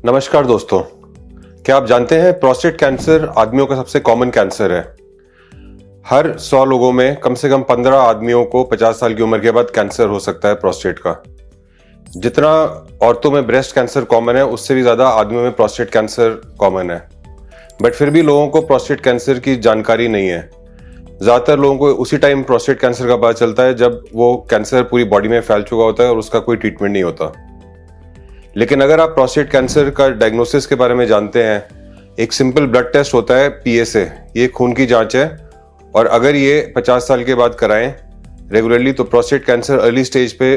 नमस्कार दोस्तों, क्या आप जानते हैं प्रोस्टेट कैंसर आदमियों का सबसे कॉमन कैंसर है। हर 100 लोगों में कम से कम 15 आदमियों को 50 साल की उम्र के बाद कैंसर हो सकता है प्रोस्टेट का। जितना औरतों में ब्रेस्ट कैंसर कॉमन है, उससे भी ज़्यादा आदमियों में प्रोस्टेट कैंसर कॉमन है। बट फिर भी लोगों को प्रोस्टेट कैंसर की जानकारी नहीं है। ज़्यादातर लोगों को उसी टाइम प्रोस्टेट कैंसर का पता चलता है जब वो कैंसर पूरी बॉडी में फैल चुका होता है और उसका कोई ट्रीटमेंट नहीं होता। लेकिन अगर आप प्रोस्टेट कैंसर का डायग्नोसिस के बारे में जानते हैं, एक सिंपल ब्लड टेस्ट होता है PSA, ये खून की जांच है, और अगर ये 50 साल के बाद कराएं रेगुलरली तो प्रोस्टेट कैंसर अर्ली स्टेज पे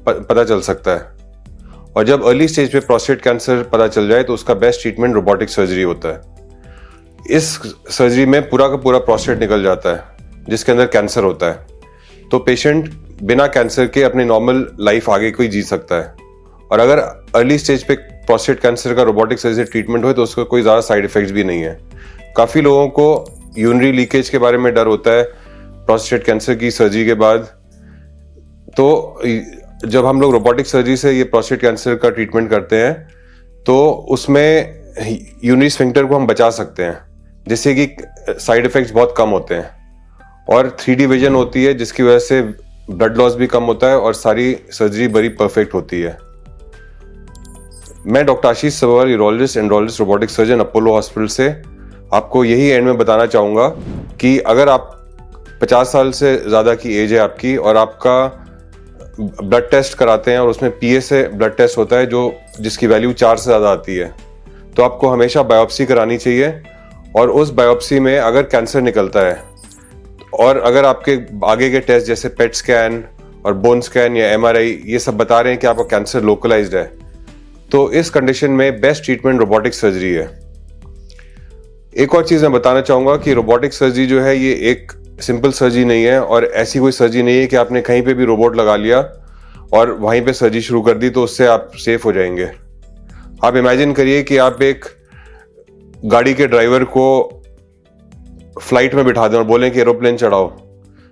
पता चल सकता है। और जब अर्ली स्टेज पे प्रोस्टेट कैंसर पता चल जाए तो उसका बेस्ट ट्रीटमेंट रोबोटिक सर्जरी होता है। इस सर्जरी में पूरा का पूरा प्रोस्टेट निकल जाता है जिसके अंदर कैंसर होता है, तो पेशेंट बिना कैंसर के अपनी नॉर्मल लाइफ आगे कोई जी सकता है। और अगर अर्ली स्टेज पे प्रोस्टेट कैंसर का रोबोटिक सर्जरी ट्रीटमेंट हो तो उसका कोई ज़्यादा साइड इफेक्ट्स भी नहीं है। काफ़ी लोगों को यूरिनरी लीकेज के बारे में डर होता है प्रोस्टेट कैंसर की सर्जरी के बाद। तो जब हम लोग रोबोटिक सर्जरी से ये प्रोस्टेट कैंसर का ट्रीटमेंट करते हैं तो उसमें यूरिनरी स्फिंक्टर को हम बचा सकते हैं, जिससे कि साइड इफेक्ट्स बहुत कम होते हैं। और 3D विजन होती है जिसकी वजह से ब्लड लॉस भी कम होता है और सारी सर्जरी बड़ी परफेक्ट होती है। मैं डॉक्टर आशीष सवार, urologist andrologist robotic surgeon, Apollo hospital से आपको यही एंड में बताना चाहूँगा कि अगर आप 50 साल से ज़्यादा की एज है आपकी और आपका ब्लड टेस्ट कराते हैं और उसमें PSA ब्लड टेस्ट होता है जिसकी वैल्यू 4 से ज़्यादा आती है, तो आपको हमेशा बायोप्सी करानी चाहिए। और उस बायोप्सी में अगर कैंसर निकलता है और अगर आपके आगे के टेस्ट जैसे पेट स्कैन और बोन स्कैन या MRI ये सब बता रहे हैं कि आपका कैंसर लोकलाइज्ड है, तो इस कंडीशन में बेस्ट ट्रीटमेंट रोबोटिक सर्जरी है। एक और चीज़ मैं बताना चाहूँगा कि रोबोटिक सर्जरी जो है ये एक सिंपल सर्जरी नहीं है, और ऐसी कोई सर्जरी नहीं है कि आपने कहीं पे भी रोबोट लगा लिया और वहीं पे सर्जरी शुरू कर दी तो उससे आप सेफ हो जाएंगे। आप इमेजिन करिए कि आप एक गाड़ी के ड्राइवर को फ्लाइट में बिठा दें और बोलें कि एरोप्लेन चढ़ाओ,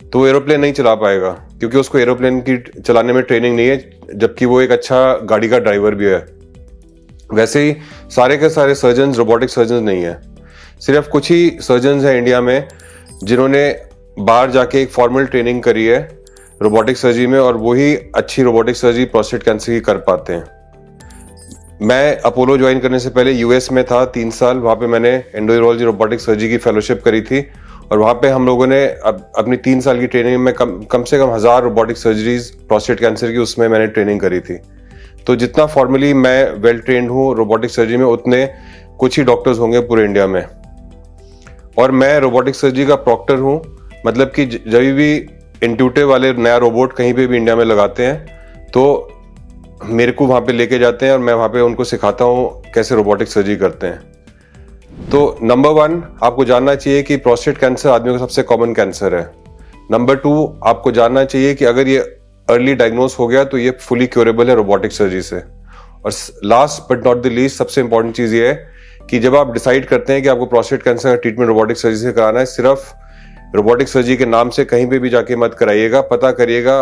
तो वो एरोप्लेन नहीं चला पाएगा क्योंकि उसको एरोप्लेन की चलाने में ट्रेनिंग नहीं है, जबकि वो एक अच्छा गाड़ी का ड्राइवर भी है। वैसे ही सारे के सारे सर्जन्स रोबोटिक सर्जन्स नहीं है। सिर्फ कुछ ही सर्जन्स हैं इंडिया में जिन्होंने बाहर जाके एक फॉर्मल ट्रेनिंग करी है रोबोटिक सर्जरी में, और वही अच्छी रोबोटिक सर्जरी प्रोस्टेट कैंसर की कर पाते हैं। मैं अपोलो ज्वाइन करने से पहले US में था 3 साल। वहाँ पे मैंने एंडोयूरोलॉजी रोबोटिक सर्जरी की फेलोशिप करी थी, और वहाँ पे हम लोगों ने अपनी 3 साल की ट्रेनिंग में कम से कम 1000 रोबोटिक सर्जरीज प्रोस्टेट कैंसर की उसमें मैंने ट्रेनिंग करी थी। तो जितना फॉर्मली मैं वेल ट्रेंड हूँ रोबोटिक सर्जरी में, उतने कुछ ही डॉक्टर्स होंगे पूरे इंडिया में। और मैं रोबोटिक सर्जरी का प्रॉक्टर हूँ, मतलब कि जब भी इंट्यूटिव वाले नया रोबोट कहीं पे भी इंडिया में लगाते हैं तो मेरे को वहाँ पे लेके जाते हैं और मैं वहाँ पे उनको सिखाता हूँ कैसे रोबोटिक सर्जरी करते हैं। तो नंबर 1 आपको जानना चाहिए कि प्रोस्टेट कैंसर आदमियों का सबसे कॉमन कैंसर है। नंबर 2 आपको जानना चाहिए कि अगर ये अर्ली डायग्नोस हो गया तो ये फुली क्योरेबल है रोबोटिक सर्जरी से। और last but not the least सबसे इंपॉर्टेंट चीज़ ये है कि जब आप डिसाइड करते हैं कि आपको प्रोस्टेट कैंसर का ट्रीटमेंट रोबोटिक सर्जरी से कराना है, सिर्फ रोबोटिक सर्जरी के नाम से कहीं पे भी जाके मत कराइएगा। पता करिएगा,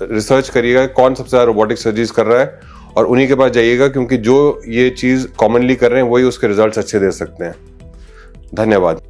रिसर्च करिएगा कौन सबसे ज़्यादा रोबोटिक सर्जरीज कर रहा है और उन्हीं के पास जाइएगा, क्योंकि जो ये चीज़ कॉमनली कर रहे हैं वही उसके रिजल्ट अच्छे दे सकते हैं। धन्यवाद।